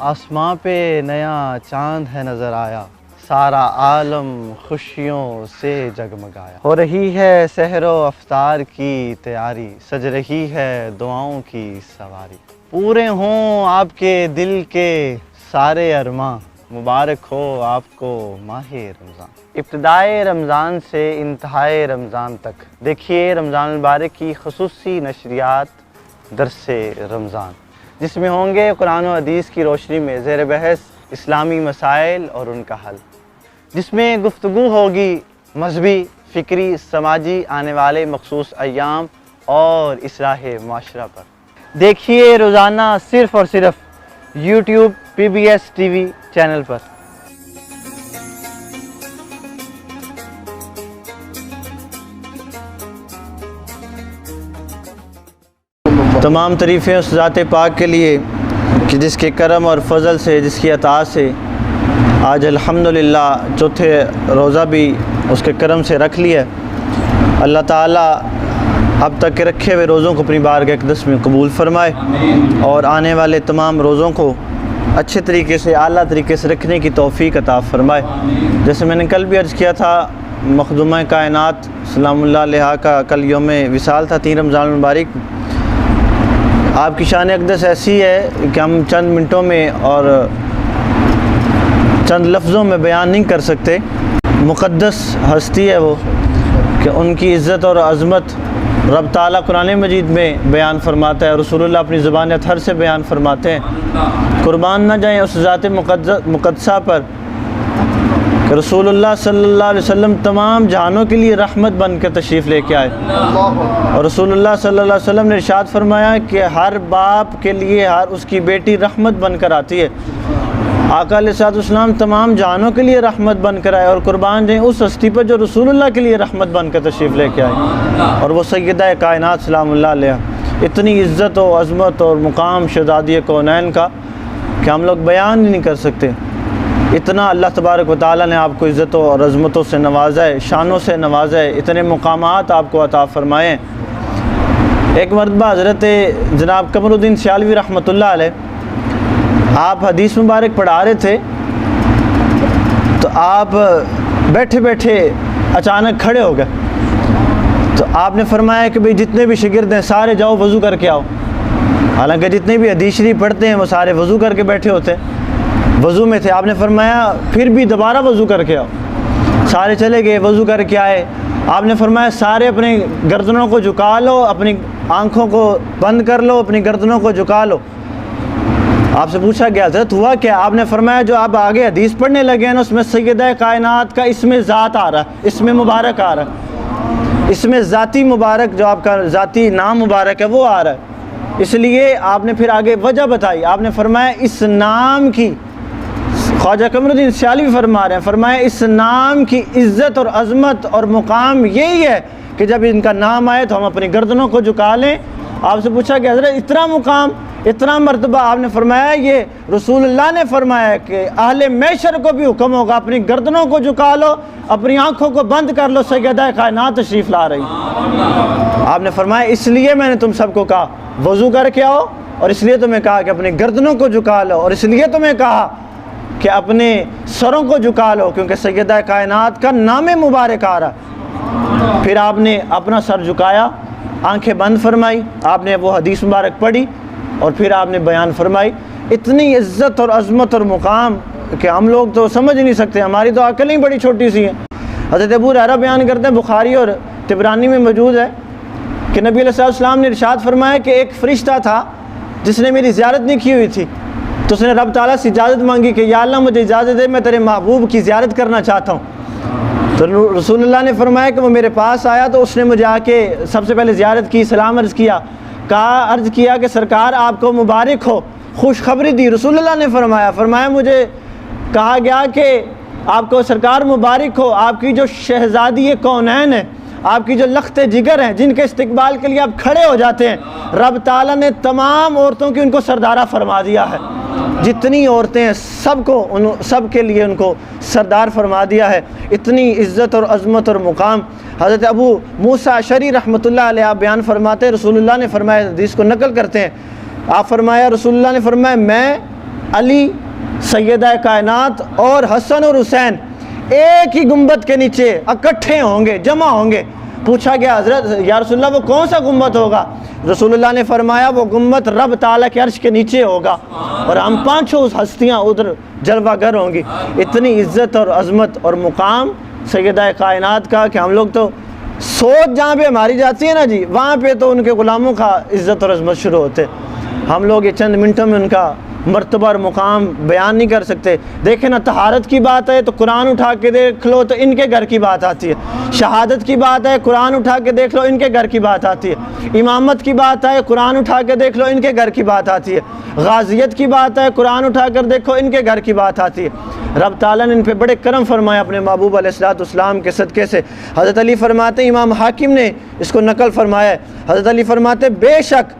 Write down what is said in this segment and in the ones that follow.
آسماں پہ نیا چاند ہے نظر آیا، سارا عالم خوشیوں سے جگمگایا۔ ہو رہی ہے سحر و افطار کی تیاری، سج رہی ہے دعاؤں کی سواری۔ پورے ہوں آپ کے دل کے سارے ارماں، مبارک ہو آپ کو ماہ رمضان۔ ابتدائے رمضان سے انتہائے رمضان تک دیکھیے رمضان المبارک کی خصوصی نشریات درس رمضان، جس میں ہوں گے قرآن و حدیث کی روشنی میں زیر بحث اسلامی مسائل اور ان کا حل، جس میں گفتگو ہوگی مذہبی، فکری، سماجی آنے والے مخصوص ایام اور اصلاح معاشرہ پر۔ دیکھیے روزانہ صرف اور صرف یوٹیوب PBS TV چینل پر۔ تمام تعریفیں اس ذات پاک کے لیے کہ جس کے کرم اور فضل سے، جس کی عطا سے آج الحمدللہ چوتھے روزہ بھی اس کے کرم سے رکھ لیا۔ اللہ تعالیٰ اب تک کے رکھے ہوئے روزوں کو اپنی بارگاہ اقدس میں قبول فرمائے اور آنے والے تمام روزوں کو اچھے طریقے سے، اعلیٰ طریقے سے رکھنے کی توفیق عطا فرمائے۔ جیسے میں نے کل بھی عرض کیا تھا، مخدومہ کائنات سلام اللہ علیہ کا کل یوم وصال تھا 3 رمضان المبارک۔ آپ کی شان اقدس ایسی ہے کہ ہم چند منٹوں میں اور چند لفظوں میں بیان نہیں کر سکتے۔ مقدس ہستی ہے وہ کہ ان کی عزت اور عظمت رب تعالیٰ قرآن مجید میں بیان فرماتا ہے، رسول اللہ اپنی زبان اطہر سے بیان فرماتے ہیں۔ قربان نہ جائیں اس ذات مقدسہ پر کہ رسول اللہ صلی اللہ علیہ وسلم تمام جہانوں کے لیے رحمت بن کے تشریف لے کے آئے، اور رسول اللہ صلی اللہ علیہ وسلم نے ارشاد فرمایا کہ ہر باپ کے لیے ہر اس کی بیٹی رحمت بن کر آتی ہے۔ آقا علیہ السلام تمام جہانوں کے لیے رحمت بن کر آئے، اور قربان جائیں اس ہستی پر جو رسول اللہ کے لیے رحمت بن کر تشریف لے کے آئے، اور وہ سیدہ کائنات سلام اللہ علیہ۔ اتنی عزت و عظمت اور مقام شہزادی کونین کا کہ ہم لوگ بیان نہیں کر سکتے۔ اتنا اللہ تبارک و تعالیٰ نے آپ کو عزتوں اور عظمتوں سے نوازا ہے، شانوں سے نوازا ہے، اتنے مقامات آپ کو عطا فرمائے ہیں۔ ایک مرتبہ حضرت جناب قمر الدین سیالوی رحمۃ اللہ علیہ آپ حدیث مبارک پڑھا رہے تھے، تو آپ بیٹھے بیٹھے اچانک کھڑے ہو گئے، تو آپ نے فرمایا کہ بھئی جتنے بھی شاگرد ہیں سارے جاؤ وضو کر کے آؤ۔ حالانکہ جتنے بھی حدیث شریف پڑھتے ہیں وہ سارے وضو کر کے بیٹھے ہوتے ہیں، وضو میں تھے۔ آپ نے فرمایا پھر بھی دوبارہ وضو کر کے آؤ۔ سارے چلے گئے، وضو کر کے آئے۔ آپ نے فرمایا سارے اپنی گردنوں کو جھکا لو، اپنی آنکھوں کو بند کر لو، اپنی گردنوں کو جھکا لو۔ آپ سے پوچھا گیا حضرت ہوا کیا؟ آپ نے فرمایا جو آپ آگے حدیث پڑھنے لگے ہیں نا، اس میں سیدہ کائنات کا اسم ذات آ رہا ہے، اسم مبارک آ رہا ہے، اس میں ذاتی مبارک جو آپ کا ذاتی نام مبارک ہے وہ آ رہا ہے۔ اس لیے آپ نے پھر آگے وجہ بتائی۔ آپ نے فرمایا اس نام کی، خواجہ قمر الدین سیالوی فرما رہے ہیں، فرمایا اس نام کی عزت اور عظمت اور مقام یہی ہے کہ جب ان کا نام آئے تو ہم اپنی گردنوں کو جھکا لیں۔ آپ سے پوچھا کہ حضرت اتنا مقام، اتنا مرتبہ؟ آپ نے فرمایا یہ رسول اللہ نے فرمایا کہ اہل محشر کو بھی حکم ہوگا اپنی گردنوں کو جھکا لو، اپنی آنکھوں کو بند کر لو، سیدہ کائنات تشریف لا رہی۔ آپ نے فرمایا اس لیے میں نے تم سب کو کہا وضو کر کے آؤ، اور اس لیے تمہیں کہا کہ اپنی گردنوں کو جھکا لو، اور اس لیے تمہیں کہا کہ اپنے سروں کو جھکا لو، کیونکہ سیدہ کائنات کا نام مبارک آ رہا۔ پھر آپ نے اپنا سر جھکایا، آنکھیں بند فرمائی، آپ نے وہ حدیث مبارک پڑھی، اور پھر آپ نے بیان فرمائی۔ اتنی عزت اور عظمت اور مقام کہ ہم لوگ تو سمجھ نہیں سکتے، ہماری تو عقل ہی بڑی چھوٹی سی ہے۔ حضرت ابو ہریرہ بیان کرتے ہیں، بخاری اور طبرانی میں موجود ہے کہ نبی علیہ السلام نے ارشاد فرمایا کہ ایک فرشتہ تھا جس نے میری زیارت نہیں کی ہوئی تھی، تو اس نے رب تعالیٰ سے اجازت مانگی کہ یا اللہ مجھے اجازت دے، میں تیرے محبوب کی زیارت کرنا چاہتا ہوں۔ تو رسول اللہ نے فرمایا کہ وہ میرے پاس آیا، تو اس نے مجھے آ کے سب سے پہلے زیارت کی، سلام عرض کیا، عرض کیا کہ سرکار آپ کو مبارک ہو، خوشخبری دی۔ رسول اللہ نے فرمایا مجھے کہا گیا کہ آپ کو سرکار مبارک ہو، آپ کی جو شہزادی کونین ہے، آپ کی جو لخت جگر ہیں، جن کے استقبال کے لیے آپ کھڑے ہو جاتے ہیں، رب تعالیٰ نے تمام عورتوں کی ان کو سردارہ فرما دیا ہے۔ جتنی عورتیں ہیں سب کے لیے ان کو سردار فرما دیا ہے۔ اتنی عزت اور عظمت اور مقام حضرت ابو موسیٰ اشعری رحمۃ اللہ علیہ آپ بیان فرماتے ہیں، رسول اللہ نے فرمایا، حدیث کو نقل کرتے ہیں، آپ فرمایا رسول اللہ نے فرمایا میں علی، سیدہ کائنات اور حسن اور حسین ایک ہی گنبد کے نیچے اکٹھے ہوں گے، جمع ہوں گے۔ پوچھا گیا حضرت یا رسول اللہ وہ کون سا گنبد ہوگا؟ رسول اللہ نے فرمایا وہ گنبد رب تعالیٰ کے عرش کے نیچے ہوگا، اور ہم پانچوں ہستیاں ادھر جلوہ گر ہوں گی۔ اتنی عزت اور عظمت اور مقام سیدہ کائنات کا کہ ہم لوگ تو سوچ جہاں پہ ہماری جاتی ہے نا جی، وہاں پہ تو ان کے غلاموں کا عزت اور عظمت شروع ہوتے۔ ہم لوگ یہ چند منٹوں میں ان کا مرتبہ اور مقام بیان نہیں کر سکتے۔ دیکھیں نا، طہارت کی بات ہے تو قرآن اٹھا کے دیکھ لو تو ان کے گھر کی بات آتی ہے، شہادت کی بات ہے قرآن اٹھا کے دیکھ لو ان کے گھر کی بات آتی ہے، امامت کی بات ہے قرآن اٹھا کے دیکھ لو ان کے گھر کی بات آتی ہے، غازیت کی بات ہے قرآن اٹھا کر دیکھو ان کے گھر کی بات آتی ہے۔ رب تعالیٰ نے ان پہ بڑے کرم فرمایا اپنے محبوب علیہ السلام کے صدقے سے۔ حضرت علی فرماتے ہیں، امام حاکم نے اس کو نقل فرمایا ہے، حضرت علی فرماتے بے شک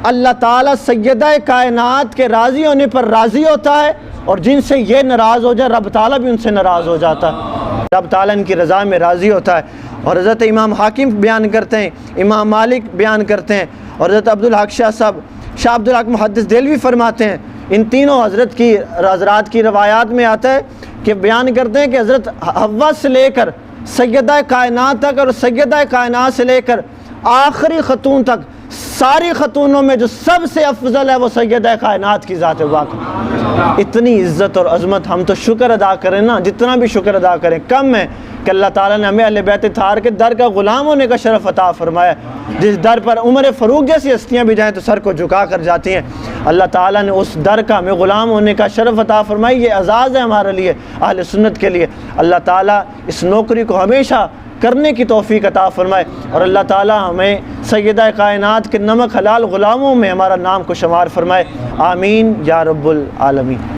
اللہ تعالیٰ سیدہ کائنات کے راضی ہونے پر راضی ہوتا ہے، اور جن سے یہ ناراض ہو جائے رب تعالیٰ بھی ان سے ناراض ہو جاتا ہے، رب تعالیٰ ان کی رضا میں راضی ہوتا ہے۔ اور حضرت امام حاکم بیان کرتے ہیں، امام مالک بیان کرتے ہیں، اور حضرت عبدالحق شاہ صاحب، شاہ عبدالحق محدث دہلوی فرماتے ہیں، ان تینوں حضرات کی روایات میں آتا ہے کہ بیان کرتے ہیں کہ حضرت حوا سے لے کر سیدہ کائنات تک، اور سیدہ کائنات سے لے کر آخری خاتون تک، ساری خاتونوں میں جو سب سے افضل ہے وہ سیدہ کائنات کی ذات پاک۔ اتنی عزت اور عظمت، ہم تو شکر ادا کریں نا، جتنا بھی شکر ادا کریں کم ہے کہ اللہ تعالیٰ نے ہمیں اہل بیت طاہر کے در کا غلام ہونے کا شرف عطا فرمایا۔ جس در پر عمر فاروق جیسی ہستیاں بھی جائیں تو سر کو جھکا کر جاتی ہیں، اللہ تعالیٰ نے اس در کا ہمیں غلام ہونے کا شرف عطا فرمایا۔ یہ اعزاز ہے ہمارے لیے، اہل سنت کے لیے۔ اللہ تعالیٰ اس نوکری کو ہمیشہ کرنے کی توفیق عطا فرمائے، اور اللہ تعالیٰ ہمیں سیدہ کائنات کے نمک حلال غلاموں میں ہمارا نام کو شمار فرمائے۔ آمین یا رب العالمین۔